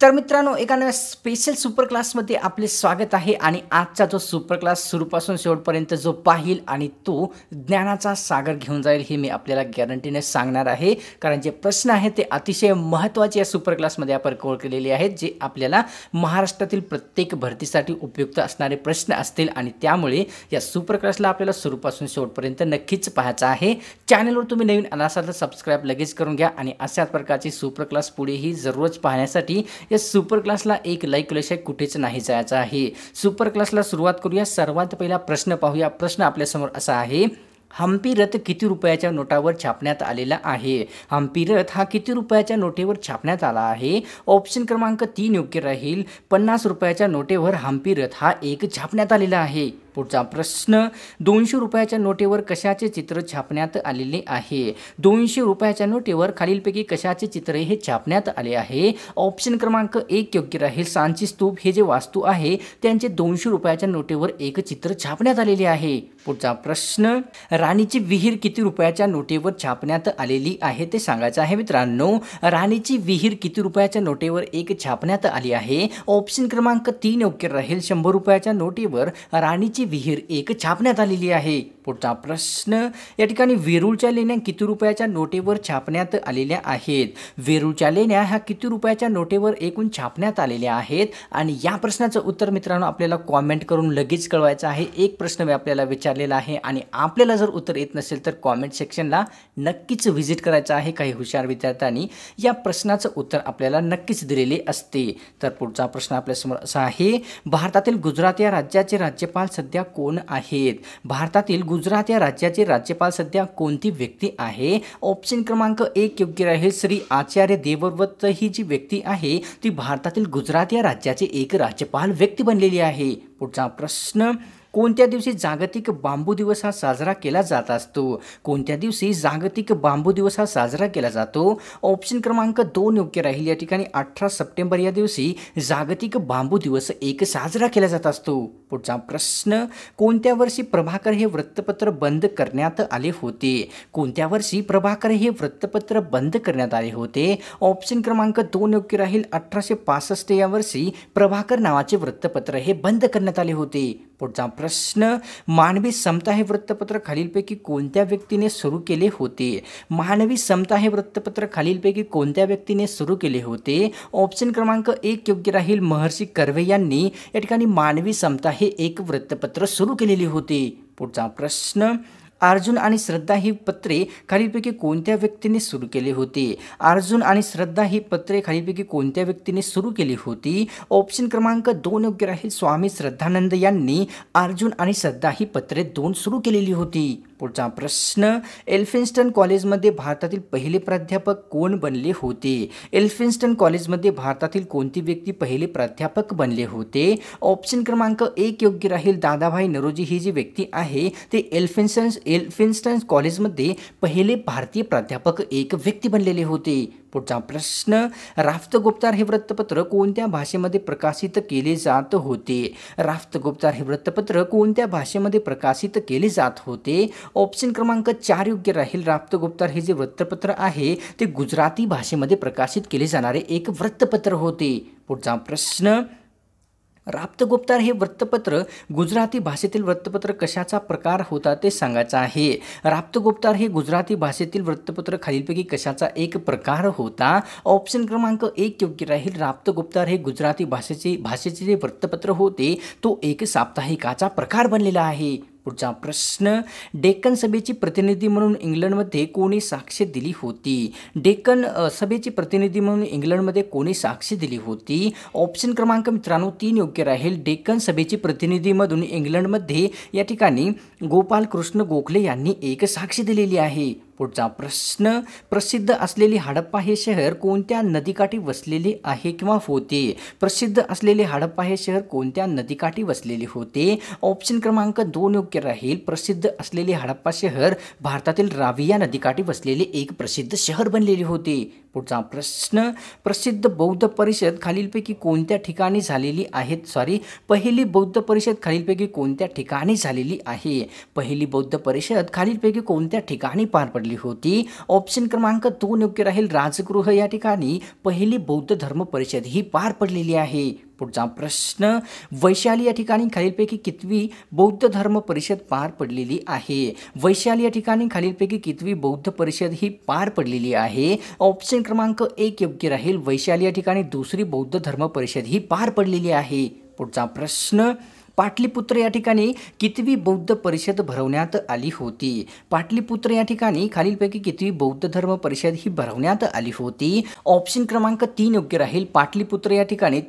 तर मित्रांनो, एका नव्या स्पेशल सुपर क्लासमध्ये आपले स्वागत आहे आणि आजचा जो सुपर क्लास सुरूपासून शेवटपर्यंत जो पाहील आणि तो ज्ञानाचा सागर घेऊन जाईल हे मी आपल्याला गॅरंटीने सांगणार आहे. कारण जे प्रश्न आहेत ते अतिशय महत्त्वाचे या सुपर क्लासमध्ये आपण कव्हर केलेले आहेत, जे आपल्याला महाराष्ट्रातील प्रत्येक भरतीसाठी उपयुक्त असणारे प्रश्न असतील आणि त्यामुळे या सुपर क्लासला आपल्याला सुरूपासून शेवटपर्यंत नक्कीच पाहायचं आहे. चॅनलवर तुम्ही नवीन आला असाल तर सबस्क्राईब लगेच करून घ्या आणि अशाच प्रकारची सुपर क्लास पुढेही जरूरच पाहण्यासाठी या सुपर क्लासला एक लाईक केल्याशिवाय कुठेच नाही जायचं आहे. सुपर क्लासला सुरुवात करूया. सर्वात पहिला प्रश्न पाहूया. प्रश्न आपल्यासमोर असा आहे, हम्पी रथ किती रुपयाच्या नोटावर छापण्यात आलेला आहे? हम्पी रथ हा किती रुपयाच्या नोटेवर छापण्यात आला आहे? ऑप्शन क्रमांक 3 योग्य राहील. 50 रुपयाच्या नोटेवर हम्पी रथ हा एक छापण्यात आलेला आहे. पुढचा प्रश्न, 200 रुपयाच्या नोटेवर कशाचे चित्र छापण्यात आलेले आहे? 200 रुपयाच्या नोटेवर खालीलपैकी कशाचे चित्र हे छापण्यात आले आहे? ऑप्शन क्रमांक 1 योग्य राहील. सांची स्तूप हे जे वास्तू आहे त्यांचे 200 रुपयाच्या नोटेवर एक चित्र छापण्यात आलेले आहे. पुढचा प्रश्न, राणीची विहीर किती रुपयाच्या नोटेवर छापण्यात आलेली आहे ते सांगायचं आहे. मित्रांनो, राणीची विहीर किती रुपयाच्या नोटेवर एक छापण्यात आली आहे? ऑप्शन क्रमांक 3 योग्य राहील. 100 रुपयाच्या नोटेवर राणीची विहीर एक छापण्यात आलेली आहे. पुढचा प्रश्न, या ठिकाणी वेरूळच्या लेण्या किती रुपयाच्या नोटेवर छापण्यात आलेल्या आहेत? वेरूळच्या लेण्या ह्या किती रुपयाच्या नोटेवर एकूण छापण्यात आलेल्या आहेत? आणि या प्रश्नाचं उत्तर मित्रांनो आपल्याला कॉमेंट करून लगेच कळवायचं आहे. एक प्रश्न मी आपल्याला विचारलेला आहे आणि आपल्याला जर उत्तर येत नसेल तर कॉमेंट सेक्शनला नक्कीच व्हिजिट करायचं आहे. काही हुशार विद्यार्थ्यांनी या प्रश्नाचं उत्तर आपल्याला नक्कीच दिलेले असते. तर पुढचा प्रश्न आपल्यासमोर असा आहे, भारतातील गुजरात या राज्याचे राज्यपाल सध्या कोण आहेत? भारतातील गुजरात या राज्याचे राज्यपाल सध्या कोणती व्यक्ती आहे? ऑप्शन क्रमांक 1 योग्य राहील. श्री आचार्य देवव्रत ही जी व्यक्ती आहे ती भारतातील गुजरात या राज्याचे एक राज्यपाल व्यक्ती बनलेली आहे. पुढचा प्रश्न, कोणत्या दिवशी जागतिक बांबू दिवस हा साजरा केला जात असतो? कोणत्या दिवशी जागतिक बांबू दिवस हा साजरा केला जातो? ऑप्शन क्रमांक 2 योग्य राहील. या ठिकाणी 18 सप्टेंबर या दिवशी जागतिक बांबू दिवस एक साजरा केला जात असतो. पुढचा प्रश्न, कोणत्या वर्षी प्रभाकर हे वृत्तपत्र बंद करण्यात आले होते? कोणत्या वर्षी प्रभाकर हे वृत्तपत्र बंद करण्यात आले होते? ऑप्शन क्रमांक 2 योग्य राहील. 1865 या वर्षी प्रभाकर नावाचे वृत्तपत्र हे बंद करण्यात आले होते. पुढचा प्रश्न, मानवी समता हे वृत्तपत्र खालीलपैकी कोणत्या व्यक्तीने सुरू केले होते? मानवी समता हे वृत्तपत्र खालीलपैकी कोणत्या व्यक्तीने सुरू केले होते? ऑप्शन क्रमांक 1 योग्य राहील. महर्षी कर्वे यांनी या ठिकाणी मानवी समता हे एक वृत्तपत्र सुरू केलेले होते. पुढचा प्रश्न, अर्जुन आणि श्रद्धा ही पत्रे खालीलपैकी कोणत्या व्यक्तीने सुरू केली होती? अर्जुन आणि श्रद्धा ही पत्रे खालीलपैकी कोणत्या व्यक्तीने सुरू केली होती? ऑप्शन क्रमांक 2 योग्य राहील. स्वामी श्रद्धानंद यांनी अर्जुन आणि श्रद्धा ही पत्रे 2 सुरू केलेली होती. पुढचा प्रश्न, एल्फिन्स्टन कॉलेजमध्ये भारतातील पहिले प्राध्यापक कोण बनले होते? एल्फिन्स्टन कॉलेजमध्ये भारतातील कोणती व्यक्ती पहिले प्राध्यापक बनले होते? ऑप्शन क्रमांक 1 योग्य राहील. दादाभाई नौरोजी ही जी व्यक्ती आहे ते एल्फिन्स्टन कॉलेजमध्ये पहिले भारतीय प्राध्यापक एक व्यक्ती बनलेले होते. पुढचा प्रश्न, राफ्तगुप्तार हे वृत्तपत्र कोणत्या भाषेमध्ये प्रकाशित केले जात होते? राफ्तगुप्तार हे वृत्तपत्र कोणत्या भाषेमध्ये प्रकाशित केले जात होते? ऑप्शन क्रमांक 4 योग्य राहील. राफ्तगुप्तार हे जे वृत्तपत्र आहे ते गुजराती भाषेमध्ये प्रकाशित केले जाणारे एक वृत्तपत्र होते. पुढचा प्रश्न, राफ्तगुप्तार हे वृत्तपत्र गुजराती भाषेतील वृत्तपत्र कशाचा प्रकार होता ते सांगायचं आहे. राफ्तगुप्तार हे गुजराती भाषेतील वृत्तपत्र खालीलपैकी कशाचा एक प्रकार होता? ऑप्शन क्रमांक 1 योग्य राहील. राफ्तगुप्तार हे गुजराती भाषेचे जे वृत्तपत्र होते तो एक साप्ताहिकाचा प्रकार बनलेला आहे. पुढचा प्रश्न, डेक्कन सभेची प्रतिनिधी म्हणून इंग्लंडमध्ये कोणी साक्ष दिली होती? डेक्कन सभेची प्रतिनिधी म्हणून इंग्लंडमध्ये कोणी साक्ष दिली होती? ऑप्शन क्रमांक मित्रांनो 3 योग्य राहील. डेक्कन सभेची प्रतिनिधी म्हणून इंग्लंडमध्ये या ठिकाणी गोपाल कृष्ण गोखले यांनी एक साक्ष दिलेली आहे. पुढचा प्रश्न, प्रसिद्ध असलेले हडप्पा हे शहर कोणत्या नदीकाठी वसलेले आहे किंवा होते? प्रसिद्ध असलेले हडप्पा हे शहर कोणत्या नदीकाठी वसलेले होते? ऑप्शन क्रमांक 2 योग्य राहील. प्रसिद्ध असलेले हडप्पा शहर भारतातील रावी या नदीकाठी वसलेले एक प्रसिद्ध शहर बनलेले होते. पुढचा प्रश्न, प्रसिद्ध बौद्ध परिषद खालीलपैकी कोणत्या ठिकाणी झालेली आहेत? पहिली बौद्ध परिषद खालीलपैकी कोणत्या ठिकाणी झालेली आहे? पहिली बौद्ध परिषद खालीलपैकी कोणत्या ठिकाणी पार पडली पडली होती? ऑप्शन क्रमांक 2 योग्य राहील. राजगृह या ठिकाणी पहिली बौद्ध धर्म परिषद ही पार पडलेली आहे. पुढचा प्रश्न, वैशाली या ठिकाणी खालीलपैकी कितवी बौद्ध धर्म परिषद पार पडलेली आहे? वैशाली या ठिकाणी खालीलपैकी कितवी बौद्ध परिषद ही पार पडलेली आहे? ऑप्शन क्रमांक 1 योग्य राहील. वैशाली या ठिकाणी दुसरी बौद्ध धर्म परिषद ही पार पडलेली आहे. पुढचा प्रश्न, पाटलीपुत्र या ठिकाणी कितवी बौद्ध परिषद भरवण्यात आली होती? पाटलीपुत्र या ठिकाणी खालीलपैकी कितवी बौद्ध धर्म परिषद ही भरवण्यात आली होती? ऑप्शन क्रमांक 3 योग्य राहील. पाटलीपुत्र या ठिकाणी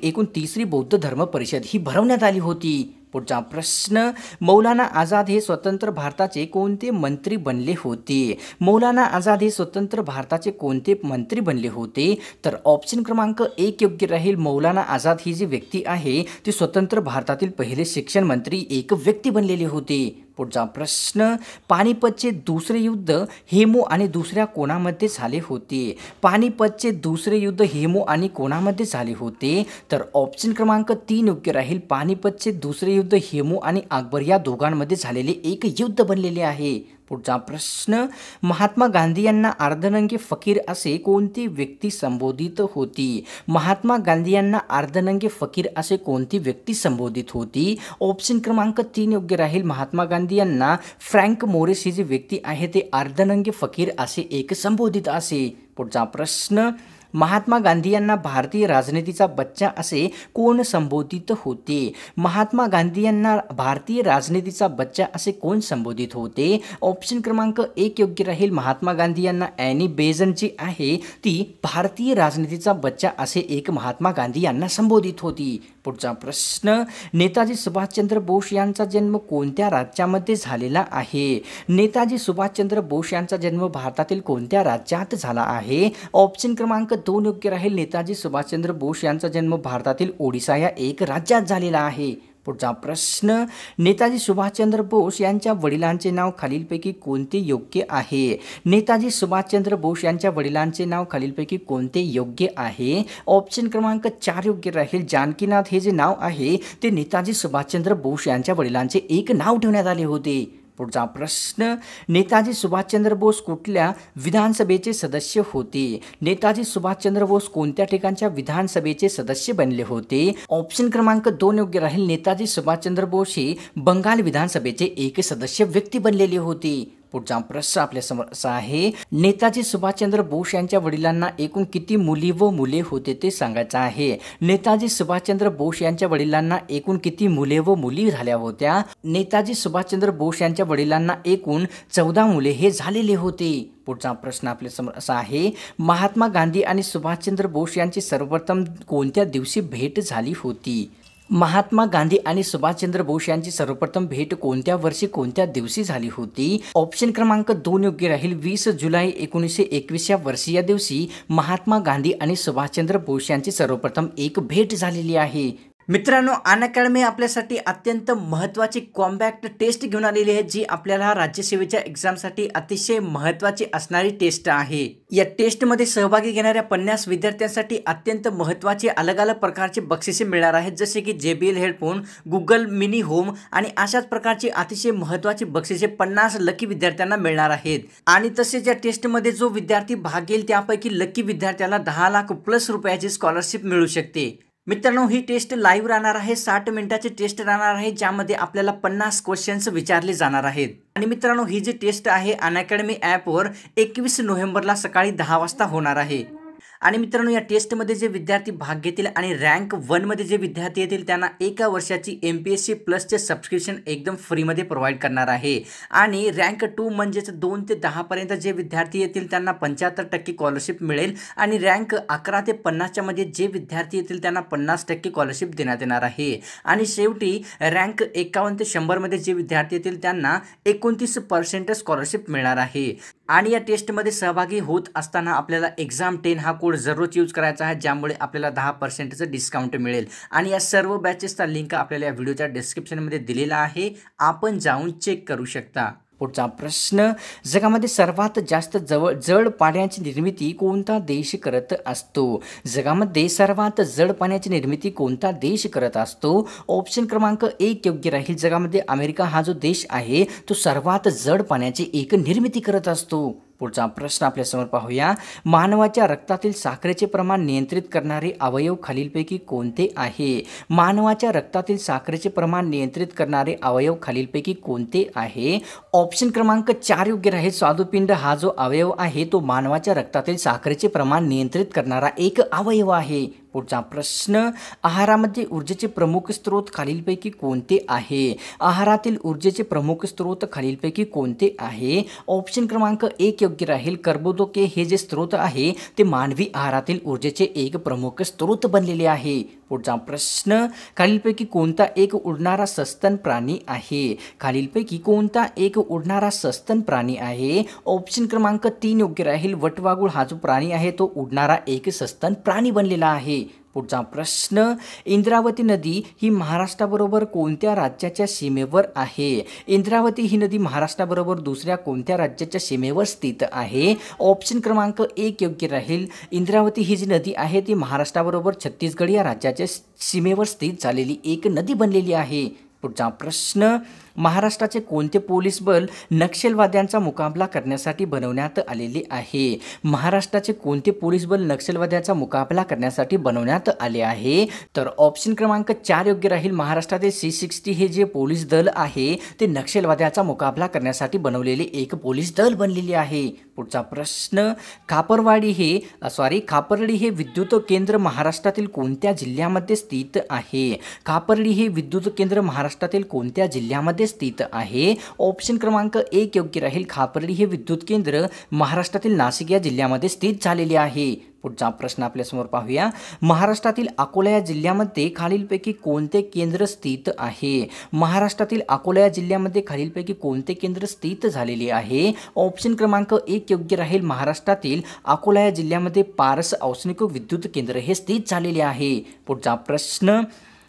एकूण तिसरी बौद्ध धर्म परिषद ही भरवण्यात आली होती. पुढचा प्रश्न, मौलाना आझाद हे स्वतंत्र भारताचे कोणते मंत्री बनले होते? मौलाना आझाद हे स्वतंत्र भारताचे कोणते मंत्री बनले होते? तर ऑप्शन क्रमांक 1 योग्य राहील. मौलाना आझाद ही जी व्यक्ती आहे ती स्वतंत्र भारतातील पहिले शिक्षण मंत्री एक व्यक्ती बनलेले होते. पुढचा प्रश्न, पानिपतचे दुसरे युद्ध हेमू आणि दुसऱ्या कोणामध्ये झाले होते? पानिपतचे दुसरे युद्ध हेमू आणि कोणामध्ये झाले होते? तर ऑप्शन क्रमांक 3 योग्य राहील. पानिपतचे दुसरे युद्ध हेमू आणि अकबर या दोघांमध्ये झालेले एक युद्ध बनलेले आहे. पुढचा प्रश्न, महात्मा गांधी यांना अर्धनंगी फकीर असे कोणती व्यक्ती संबोधित होती? महात्मा गांधी यांना अर्धनंगी फकीर असे कोणती व्यक्ती संबोधित होती? ऑप्शन क्रमांक 3 योग्य राहील. महात्मा गांधी यांना फ्रँक मोरिस ही जी व्यक्ती आहे ते अर्धनंगी फकीर असे एक संबोधित असे. पुढचा प्रश्न, महात्मा गांधी यांना भारतीय राजनीतीचा बच्चा असे कोण संबोधित होते? महात्मा गांधी यांना भारतीय राजनीतीचा बच्चा असे कोण संबोधित होते? ऑप्शन क्रमांक 1 योग्य राहील. महात्मा गांधी यांना ॲनी बेझंट जी आहे ती भारतीय राजनीतीचा बच्चा असे एक महात्मा गांधी यांना संबोधित होती. पुढचा प्रश्न, नेताजी सुभाषचंद्र बोस यांचा जन्म कोणत्या राज्यामध्ये झालेला आहे? नेताजी सुभाषचंद्र बोस यांचा जन्म भारतातील कोणत्या राज्यात झाला आहे? ऑप्शन क्रमांक 2 योग्य राहील. नेताजी सुभाषचंद्र बोस यांचा जन्म भारतातील ओडिशा या एक राज्यात झालेला आहे. पुढचा प्रश्न, नेताजी सुभाषचंद्र बोस यांच्या वडिलांचे नाव खालीलपैकी कोणते योग्य आहे? नेताजी सुभाषचंद्र बोस यांच्या वडिलांचे नाव खालीलपैकी कोणते योग्य आहे? ऑप्शन क्रमांक 4 योग्य राहील. जानकीनाथ हे जे नाव आहे ते नेताजी सुभाषचंद्र बोस यांच्या वडिलांचे एक नाव ठेवण्यात आले होते. पुढचा प्रश्न, नेताजी सुभाषचंद्र बोस कुठल्या विधानसभेचे सदस्य होते? नेताजी सुभाषचंद्र बोस कोणत्या ठिकाणच्या विधानसभेचे सदस्य बनले होते? ऑप्शन क्रमांक 2 योग्य राहील. नेताजी सुभाषचंद्र बोस हे बंगाल विधानसभेचे एक सदस्य व्यक्ती बनलेले होते. पुढचा प्रश्न आपल्यासमोर असा आहे, नेताजी सुभाषचंद्र बोस यांच्या वडिलांना एकूण किती मुली व मुले होते ते सांगायचं आहे. नेताजी सुभाषचंद्र बोस यांच्या वडिलांना एकूण किती मुले व मुली झाल्या होत्या? नेताजी सुभाषचंद्र बोस यांच्या वडिलांना एकूण 14 मुले हे झालेले होते. पुढचा प्रश्न आपल्यासमोर असा आहे, महात्मा गांधी आणि सुभाषचंद्र बोस यांची सर्वप्रथम कोणत्या दिवशी भेट झाली होती? महात्मा गांधी आणि सुभाषचंद्र बोस यांची सर्वप्रथम भेट कोणत्या वर्षी कोणत्या दिवशी झाली होती? ऑप्शन क्रमांक 2 योग्य राहील. 20 जुलै 1921 या वर्षी या दिवशी महात्मा गांधी आणि सुभाषचंद्र बोस यांची सर्वप्रथम एक भेट झालेली आहे. मित्रांनो, अनअकॅडमी आपल्यासाठी अत्यंत महत्त्वाची कॉम्पॅक्ट टेस्ट घेऊन आलेली आहे, जी आपल्याला राज्यसेवेच्या एक्झामसाठी अतिशय महत्त्वाची असणारी टेस्ट आहे. या टेस्टमध्ये सहभागी घेणाऱ्या 50 विद्यार्थ्यांसाठी अत्यंत महत्त्वाचे अलग अलग प्रकारचे बक्षिसे मिळणार आहेत, जसे की JBL headphone, Google mini home आणि अशाच प्रकारची अतिशय महत्त्वाची बक्षिसे 50 लकी विद्यार्थ्यांना मिळणार आहेत. आणि तसेच या टेस्टमध्ये जो विद्यार्थी भाग घेईल त्यापैकी लकी विद्यार्थ्याला 10 लाख प्लस रुपयाची स्कॉलरशिप मिळू शकते. मित्रांनो, ही टेस्ट लाईव्ह राहणार आहे. 60 मिनिटाची टेस्ट राहणार आहे, ज्यामध्ये आपल्याला 50 क्वेश्चन्स विचारले जाणार आहेत. आणि मित्रांनो, ही जी टेस्ट आहे अनअकॅडमी ॲपवर 21 नोव्हेंबरला सकाळी 10 वाजता होणार आहे. आणि मित्रांनो, या टेस्टमध्ये जे विद्यार्थी भाग घेतील आणि रँक 1मध्ये जे विद्यार्थी येतील त्यांना 1 वर्षाची MPSC प्लसचे सबस्क्रिप्शन एकदम फ्रीमध्ये प्रोव्हाइड करणार आहे. आणि रँक 2 म्हणजेच 2 ते 10 पर्यंत जे विद्यार्थी येतील त्यांना 75% स्कॉलरशिप मिळेल. आणि रँक 11 ते 50च्या मध्ये जे विद्यार्थी येतील त्यांना 50% स्कॉलरशिप देण्यात येणार आहे. आणि शेवटी रँक 51 ते 100 मध्ये जे विद्यार्थी येतील त्यांना 29% स्कॉलरशिप मिळणार आहे. आणि या टेस्टमध्ये सहभागी होत असताना आपल्याला exam10 हा कोड जरूर यूज करायचा आहे, ज्यामुळे आपल्याला 10% डिस्काउंट मिळेल. आणि या सर्व बॅचेसचा लिंक आपल्याला या व्हिडिओच्या डिस्क्रिप्शनमध्ये दिलेला आहे, आपण जाऊन चेक करू शकता. पुढचा प्रश्न, जगामध्ये सर्वात जास्त जड पाण्याची निर्मिती कोणता देश करत असतो? जगामध्ये सर्वात जड पाण्याची निर्मिती कोणता देश करत असतो? ऑप्शन क्रमांक 1 योग्य राहील. जगामध्ये अमेरिका हा जो देश आहे तो सर्वात जड पाण्याची एक निर्मिती करत असतो. पुढचा प्रश्न आपल्यासमोर पाहूया. मानवाच्या रक्तातील साखरेचे प्रमाण नियंत्रित करणारे अवयव खालीलपैकी कोणते आहे? मानवाच्या रक्तातील साखरेचे प्रमाण नियंत्रित करणारे अवयव खालीलपैकी कोणते आहे? ऑप्शन क्रमांक 4 योग्य राहील. स्वादुपिंड हा जो अवयव आहे तो मानवाच्या रक्तातील साखरेचे प्रमाण नियंत्रित करणारा एक अवयव आहे. पुढचा प्रश्न, आहारामध्ये ऊर्जेचे प्रमुख स्रोत खालीलपैकी कोणते आहे? आहारातील ऊर्जेचे प्रमुख स्रोत खालीलपैकी कोणते आहे? ऑप्शन क्रमांक 1 योग्य राहील. कर्बोदके हे जे स्रोत आहे ते मानवी आहारातील ऊर्जेचे एक प्रमुख स्रोत बनलेले आहे. पुढचा प्रश्न, खालीलपैकी कोणता एक उडणारा सस्तन प्राणी आहे? खालीलपैकी कोणता एक उडणारा सस्तन प्राणी आहे? ऑप्शन क्रमांक 3 योग्य राहील. वटवाघूळ हा जो प्राणी आहे तो उडणारा एक सस्तन प्राणी बनलेला आहे. पुढचा प्रश्न, इंद्रावती नदी ही महाराष्ट्राबरोबर कोणत्या राज्याच्या सीमेवर आहे? इंद्रावती ही नदी महाराष्ट्राबरोबर दुसऱ्या कोणत्या राज्याच्या सीमेवर स्थित आहे? ऑप्शन क्रमांक 1 योग्य राहील. इंद्रावती ही जी नदी आहे ती महाराष्ट्राबरोबर छत्तीसगड या राज्याच्या सीमेवर स्थित झालेली एक नदी बनलेली आहे. पुढचा प्रश्न, महाराष्ट्राचे कोणते पोलीस बल नक्षलवाद्यांचा मुकाबला करण्यासाठी बनवण्यात आलेले आहे? महाराष्ट्राचे कोणते पोलीस बल नक्षलवाद्यांचा मुकाबला करण्यासाठी बनवण्यात आले आहे? तर ऑप्शन क्रमांक 4 योग्य राहील. महाराष्ट्रातील C60 हे जे पोलीस दल आहे ते नक्षलवाद्याचा मुकाबला करण्यासाठी बनवलेले एक पोलीस दल बनलेले आहे. पुढचा प्रश्न, खापर्डी हे विद्युत केंद्र महाराष्ट्रातील कोणत्या जिल्ह्यामध्ये स्थित आहे? खापर्डी हे विद्युत केंद्र महाराष्ट्रातील कोणत्या जिल्ह्यामध्ये स्थित आहे? ऑप्शन क्रमांक 1 योग्य राहील. खापर्डी हे विद्युत केंद्र महाराष्ट्रातील नाशिक या जिल्ह्यामध्ये स्थित झालेले आहे. पुढचा प्रश्न आपल्यासमोर पाहूया. महाराष्ट्रातील अकोला या जिल्ह्यामध्ये खालीलपैकी कोणते केंद्र स्थित आहे? महाराष्ट्रातील अकोला या जिल्ह्यामध्ये खालीलपैकी कोणते केंद्र स्थित झालेले आहे? ऑप्शन क्रमांक 1 योग्य राहील. महाराष्ट्रातील अकोला या जिल्ह्यामध्ये पारस औष्णिक विद्युत केंद्र हे स्थित झालेले आहे. पुढचा प्रश्न,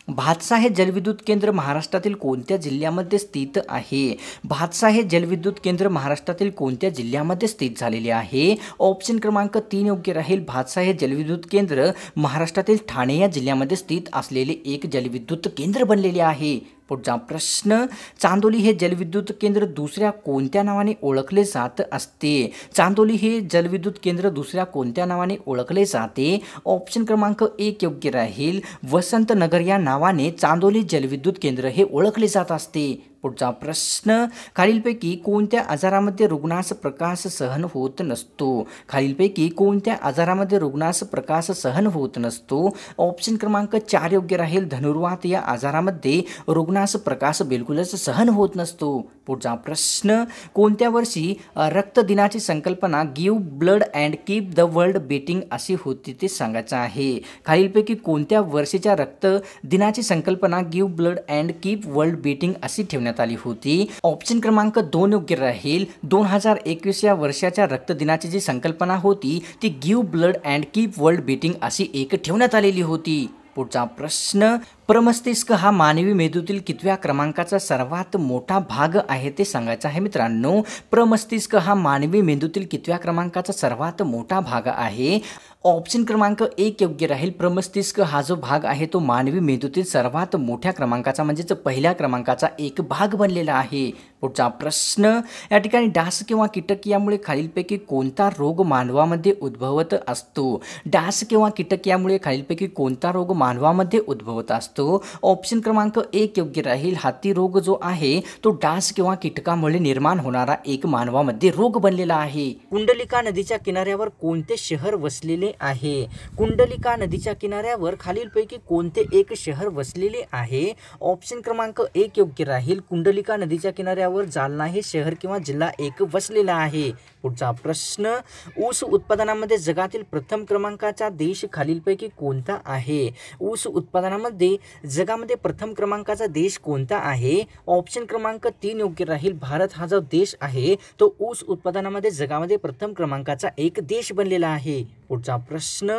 भातसा हे जलविद्युत केंद्र महाराष्ट्रातील कोणत्या जिल्ह्यामध्ये स्थित आहे? भातसा हे जलविद्युत केंद्र महाराष्ट्रातील कोणत्या जिल्ह्यामध्ये स्थित झालेले आहे? ऑप्शन क्रमांक 3 योग्य राहील. भातसा हे जलविद्युत केंद्र महाराष्ट्रातील ठाणे या जिल्ह्यामध्ये स्थित असलेले एक जलविद्युत केंद्र बनलेले आहे. पुढचा प्रश्न, चांदोली हे जलविद्युत केंद्र दुसऱ्या कोणत्या नावाने ओळखले जात असते? चांदोली हे जलविद्युत केंद्र दुसऱ्या कोणत्या नावाने ओळखले जाते? ऑप्शन क्रमांक 1 योग्य राहील. वसंतनगर या नावाने चांदोली जलविद्युत केंद्र हे ओळखले जात असते. पुढचा प्रश्न, खालीलपैकी कोणत्या आजारामध्ये रुग्णास प्रकाश सहन होत नसतो? खालीलपैकी कोणत्या आजारामध्ये रुग्णास प्रकाश सहन होत नसतो? ऑप्शन क्रमांक 4 योग्य राहील. धनुर्वात या आजारामध्ये रुग्णास प्रकाश बिलकुलच सहन होत नसतो. पुढचा प्रश्न, कोणत्या वर्षी रक्त दिनाची संकल्पना give blood and keep the world beating अशी होती ते सांगायचं आहे? खालीलपैकी कोणत्या वर्षीच्या रक्त दिनाची संकल्पना give blood and keep world beating अशी ठेवण्यात आली होती? ऑप्शन क्रमांक 2 योग्य राहील. 2021 या वर्षाच्या रक्त दिनाची जी संकल्पना होती ती give blood and keep world beating अशी एक ठेवण्यात आलेली होती. पुढचा प्रश्न, प्रमस्तिष्क हा मानवी मेंदूतील कितव्या क्रमांकाचा सर्वात मोठा भाग आहे ते सांगायचं आहे मित्रांनो. प्रमस्तिष्क हा मानवी मेंदूतील कितव्या क्रमांकाचा सर्वात मोठा भाग आहे? ऑप्शन क्रमांक 1 योग्य राहील. प्रमस्तिष्क हा जो भाग आहे तो मानवी मेंदूतील सर्वात मोठ्या क्रमांकाचा म्हणजेच पहिल्या क्रमांकाचा एक भाग बनलेला आहे. पुढचा प्रश्न, या ठिकाणी डास किंवा कीटक यामुळे खालीलपैकी कोणता रोग मानवामध्ये उद्भवत असतो? डास किंवा कीटक यामुळे खालीलपैकी कोणता रोग मानवामध्ये उद्भवत असतो? ऑप्शन क्रमांक 1 योग्य राहील. हाती रोग जो आहे तो डास किंवा कीटकामुळे निर्माण होणारा एक मानवामध्ये रोग बनलेला आहे. कुंडलिका नदीच्या किनाऱ्यावर कोणते शहर वसलेले आहे? कुंडलिका नदीच्या किनाऱ्यावर खालीलपैकी कोणते एक शहर वसलेले आहे? ऑप्शन क्रमांक 1 योग्य राहील. कुंडलिका नदीच्या किनाऱ्यावर जालना हे शहर किंवा जिल्हा एक वसलेला आहे. पुढचा प्रश्न, ऊस उत्पादनामध्ये जगातील प्रथम क्रमांकाचा देश खालीलपैकी कोणता आहे? ऊस उत्पादनामध्ये जगामध्ये प्रथम क्रमांकाचा देश कोणता आहे? ऑप्शन क्रमांक 3 योग्य राहील. भारत हा जो देश आहे तो ऊस उत्पादनामध्ये जगामध्ये प्रथम क्रमांकाचा एक देश बनलेला आहे. पुढचा प्रश्न,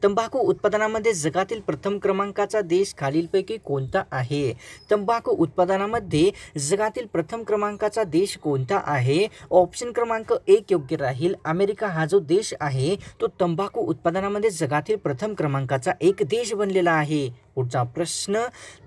तंबाखू उत्पादनामध्ये जगातील प्रथम क्रमांकाचा देश खालीलपैकी कोणता आहे? तंबाखू उत्पादनामध्ये जगातील प्रथम क्रमांकाचा देश कोणता आहे? ऑप्शन क्रमांक 1 योग्य राहील. अमेरिका हा जो देश आहे तो तंबाखू उत्पादनामध्ये जगातील प्रथम क्रमांकाचा एक देश बनलेला आहे. पुढचा प्रश्न,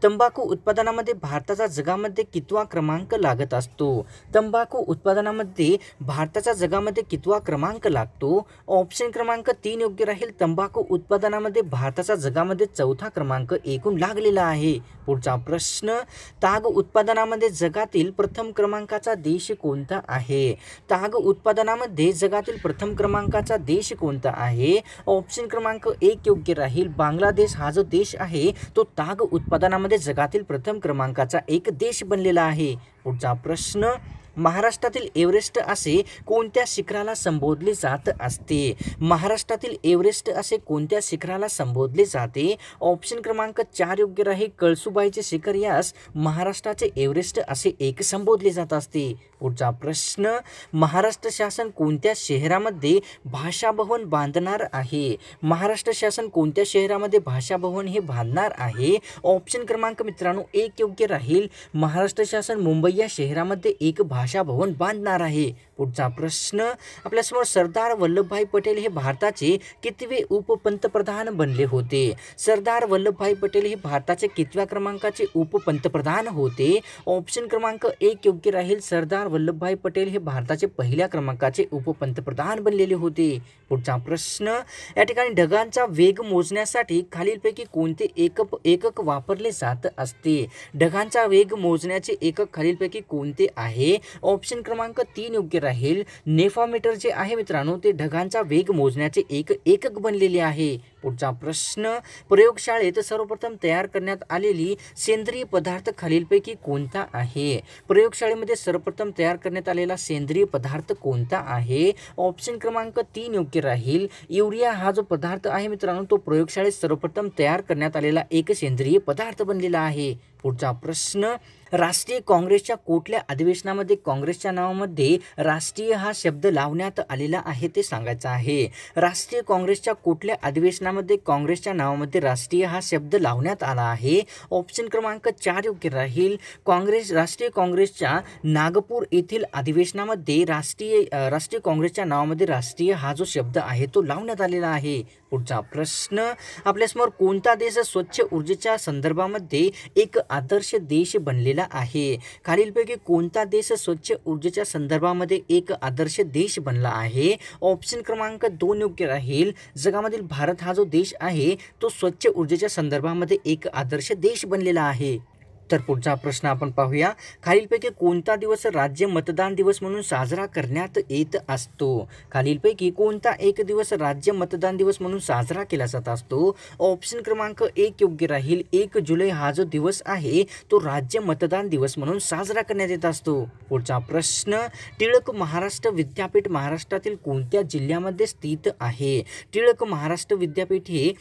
तंबाखू उत्पादनामध्ये भारताचा जगामध्ये कितवा क्रमांक लागत असतो? तंबाखू उत्पादनामध्ये भारताचा जगामध्ये कितवा क्रमांक लागतो? ऑप्शन क्रमांक 3 योग्य राहील. तंबाखू उत्पादनामध्ये भारताचा जगामध्ये चौथा क्रमांक एकूण लागलेला आहे. पुढचा प्रश्न, ताग उत्पादनामध्ये जगातील प्रथम क्रमांकाचा देश कोणता आहे? ताग उत्पादनामध्ये जगातील प्रथम क्रमांकाचा देश कोणता आहे? ऑप्शन क्रमांक 1 योग्य राहील. बांगलादेश हा जो देश आहे तो ताग उत्पादनामध्ये जगातील प्रथम क्रमांकाचा एक देश बनलेला आहे. पुढचा प्रश्न, महाराष्ट्रातील एव्हरेस्ट असे कोणत्या शिखराला संबोधले जात असते? महाराष्ट्रातील एव्हरेस्ट असे कोणत्या शिखराला संबोधले जाते? ऑप्शन क्रमांक 4 योग्य राहील. कळसुबाईचे शिखर यास महाराष्ट्राचे एव्हरेस्ट असे एक संबोधले जात असते. पुढचा प्रश्न, महाराष्ट्र शासन कोणत्या शहरामध्ये भाषा भवन बांधणार आहे? महाराष्ट्र शासन कोणत्या शहरामध्ये भाषा भवन हे बांधणार आहे? ऑप्शन क्रमांक मित्रांनो 1 योग्य राहील. महाराष्ट्र शासन मुंबई या शहरामध्ये एक भाषा भवन बांधणार आहे. पुढचा प्रश्न, आपल्यासमोर सरदार वल्लभभाई पटेल हे भारताचे कितवे उपपंतप्रधान बनले होते? सरदार वल्लभभाई पटेल हे भारताचे कितव्या क्रमांकाचे उपपंतप्रधान होते? ऑप्शन क्रमांक 1 योग्य राहील. सरदार वल्लभभाई पटेल हे भारताचे पहिल्या क्रमांकाचे उपपंतप्रधान बनलेले होते. पुढचा प्रश्न, या ठिकाणी ढगांचा वेग मोजण्यासाठी खालीलपैकी कोणते एकक वापरले जात असते? ढगांचा वेग मोजण्याचे एकक खालीलपैकी कोणते आहे? ऑप्शन क्रमांक 3 योग्य राहील. नेफॉमीटर जे आहे मित्रांनो ते ढगांचा वेग मोजण्याचे एक एकक बनलेले आहे. पुढचा प्रश्न, प्रयोगशाळेत सर्वप्रथम तयार करण्यात आलेली सेंद्रिय पदार्थ खालीलपैकी कोणता आहे? प्रयोगशाळेमध्ये सर्वप्रथम तयार करण्यात आलेला सेंद्रिय पदार्थ कोणता आहे? ऑप्शन क्रमांक 3 योग्य राहील. युरिया हा जो पदार्थ आहे मित्रांनो तो प्रयोगशाळेत सर्वप्रथम तयार करण्यात आलेला एक सेंद्रिय पदार्थ बनलेला आहे. पुढचा प्रश्न, राष्ट्रीय काँग्रेसच्या कुठल्या अधिवेशनामध्ये काँग्रेसच्या नावामध्ये राष्ट्रीय हा शब्द लावण्यात आलेला आहे ते सांगायचं आहे. राष्ट्रीय काँग्रेसच्या कुठल्या अधिवेशनामध्ये काँग्रेसच्या नावामध्ये राष्ट्रीय हा शब्द लावण्यात आला आहे? ऑप्शन क्रमांक 4 योग्य राहील. राष्ट्रीय काँग्रेसच्या नागपूर येथील अधिवेशनामध्ये राष्ट्रीय काँग्रेसच्या नावामध्ये राष्ट्रीय हा जो शब्द आहे तो लावण्यात आलेला आहे. पुढचा प्रश्न, आपल्यासमोर कोणता देश स्वच्छ ऊर्जेच्या संदर्भामध्ये एक आदर्श देश बनलेला आहे? खालीलपैकी कोणता देश स्वच्छ ऊर्जेच्या संदर्भामध्ये एक आदर्श देश बनला आहे? ऑप्शन क्रमांक 2 योग्य राहील. जगामधील भारत हा जो देश आहे तो स्वच्छ ऊर्जेच्या संदर्भामध्ये एक आदर्श देश बनलेला आहे. तर पुढचा प्रश्न आपण पाहूया. खालीलपैकी कोणता दिवस राज्य मतदान दिवस म्हणून साजरा करण्यात येत असतो? खालीलपैकी कोणता एक दिवस राज्य मतदान दिवस म्हणून साजरा केला जात असतो? ऑप्शन क्रमांक 1 योग्य राहील. 1 जुलै हा जो दिवस आहे तो राज्य मतदान दिवस म्हणून साजरा करण्यात येत असतो. पुढचा प्रश्न, टिळक महाराष्ट्र विद्यापीठ महाराष्ट्रातील कोणत्या जिल्ह्यामध्ये स्थित आहे? टिळक महाराष्ट्र विद्यापीठ हे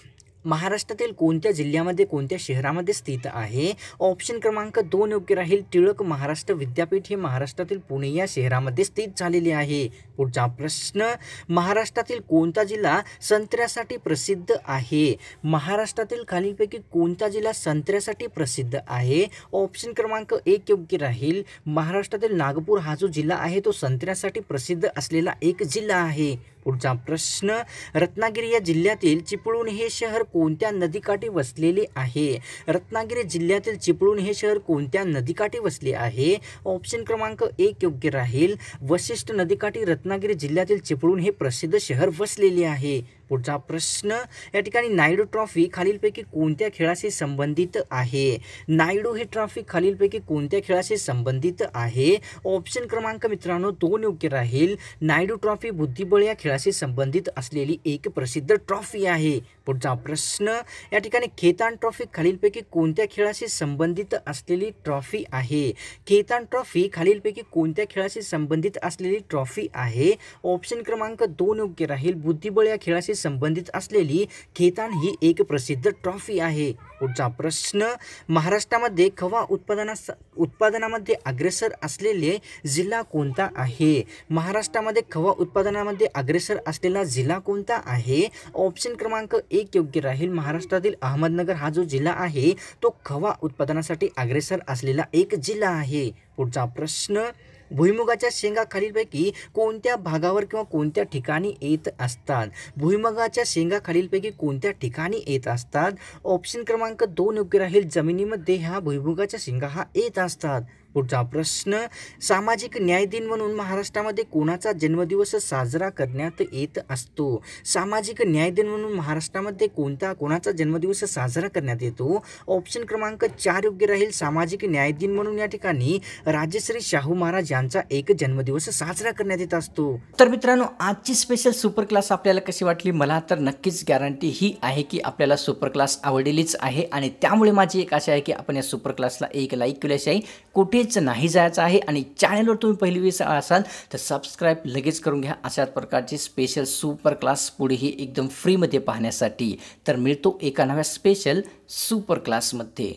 महाराष्ट्रातील कोणत्या जिल्ह्यामध्ये कोणत्या शहरामध्ये स्थित आहे? ऑप्शन क्रमांक 2 योग्य राहील. टिळक महाराष्ट्र विद्यापीठ हे महाराष्ट्रातील पुणे या शहरामध्ये स्थित झालेले आहे. पुढचा प्रश्न, महाराष्ट्रातील कोणता जिल्हा संत्र्यासाठी प्रसिद्ध आहे? महाराष्ट्रातील खालीलपैकी कोणता जिल्हा संत्र्यासाठी प्रसिद्ध आहे? ऑप्शन क्रमांक 1 योग्य राहील. महाराष्ट्रातील नागपूर हा जो जिल्हा आहे तो संत्र्यासाठी प्रसिद्ध असलेला एक जिल्हा आहे. पुढचा प्रश्न, रत्नागिरी या जिल्ह्यातील चिपळूण हे शहर कोणत्या नदीकाठी वसलेले आहे? रत्नागिरी जिल्ह्यातील चिपळूण हे शहर कोणत्या नदीकाठी वसले आहे? ऑप्शन क्रमांक 1 योग्य राहील. वशिष्ठ नदीकाठी रत्नागिरी जिल्ह्यातील चिपळूण हे प्रसिद्ध शहर वसलेले आहे. पुढचा प्रश्न, या ठिकाणी नायडू ट्रॉफी खालीलपैकी कोणत्या खेळाशी संबंधित आहे? नायडू ही ट्रॉफी खालीलपैकी कोणत्या खेळाशी संबंधित आहे? ऑप्शन क्रमांक मित्रांनो 2 योग्य राहील. नायडू ट्रॉफी बुद्धिबळ या खेळाशी संबंधित असलेली एक प्रसिद्ध ट्रॉफी आहे. पुढचा प्रश्न, या ठिकाणी खेतान ट्रॉफी खालीलपैकी कोणत्या खेळाशी संबंधित असलेली ट्रॉफी आहे? खेतान ट्रॉफी खालीलपैकी कोणत्या खेळाशी संबंधित असलेली ट्रॉफी आहे? ऑप्शन क्रमांक 2 योग्य राहील. बुद्धिबळ या खेळाशी संबंधित असलेली खेतान ही एक प्रसिद्ध ट्रॉफी आहे. पुढचा प्रश्न, महाराष्ट्रामध्ये खवा उत्पादनामध्ये अग्रेसर असलेले जिल्हा कोणता आहे? महाराष्ट्रामध्ये खवा उत्पादनामध्ये अग्रेसर असलेला जिल्हा कोणता आहे? ऑप्शन क्रमांक 1 योग्य राहील. महाराष्ट्रातील अहमदनगर हा जो जिल्हा आहे तो खवा उत्पादनासाठी अग्रेसर असलेला एक जिल्हा आहे. पुढचा प्रश्न, भुईमुगाच्या शेंगा खालीलपैकी कोणत्या भागावर किंवा कोणत्या ठिकाणी येत असतात? भुईमुगाच्या शेंगा खालीलपैकी कोणत्या ठिकाणी येत असतात? ऑप्शन क्रमांक 2 योग्य राहील. जमिनीमध्ये ह्या भुईमुगाच्या शेंगा हा येत असतात. पुढचा प्रश्न, सामाजिक न्याय दिन म्हणून महाराष्ट्रामध्ये कोणाचा जन्मदिवस साजरा करण्यात येत असतो? सामाजिक न्याय दिन म्हणून महाराष्ट्रामध्ये कोणाचा जन्मदिवस साजरा करण्यात येतो? ऑप्शन क्रमांक 4 योग्य राहील. सामाजिक न्याय दिन म्हणून या ठिकाणी राजश्री शाहू महाराज यांचा एक जन्मदिवस साजरा करण्यात येत असतो. तर मित्रांनो, आजची स्पेशल सुपर क्लास आपल्याला कशी वाटली? मला तर नक्कीच गॅरंटी ही आहे की आपल्याला सुपर क्लास आवडलीच आहे आणि त्यामुळे माझी एक आशा आहे की आपण या सुपर क्लासला एक लाईक केल्याशिवाय कुठेच नाही जायचं आहे. आणि चॅनलवर तुम्ही पहिली वेळेस असाल तर सबस्क्राईब लगेच करून घ्या अशाच प्रकारचे स्पेशल सुपर क्लास पुढेही एकदम फ्रीमध्ये पाहण्यासाठी. तर मिळतो एका नव्या स्पेशल सुपर क्लासमध्ये.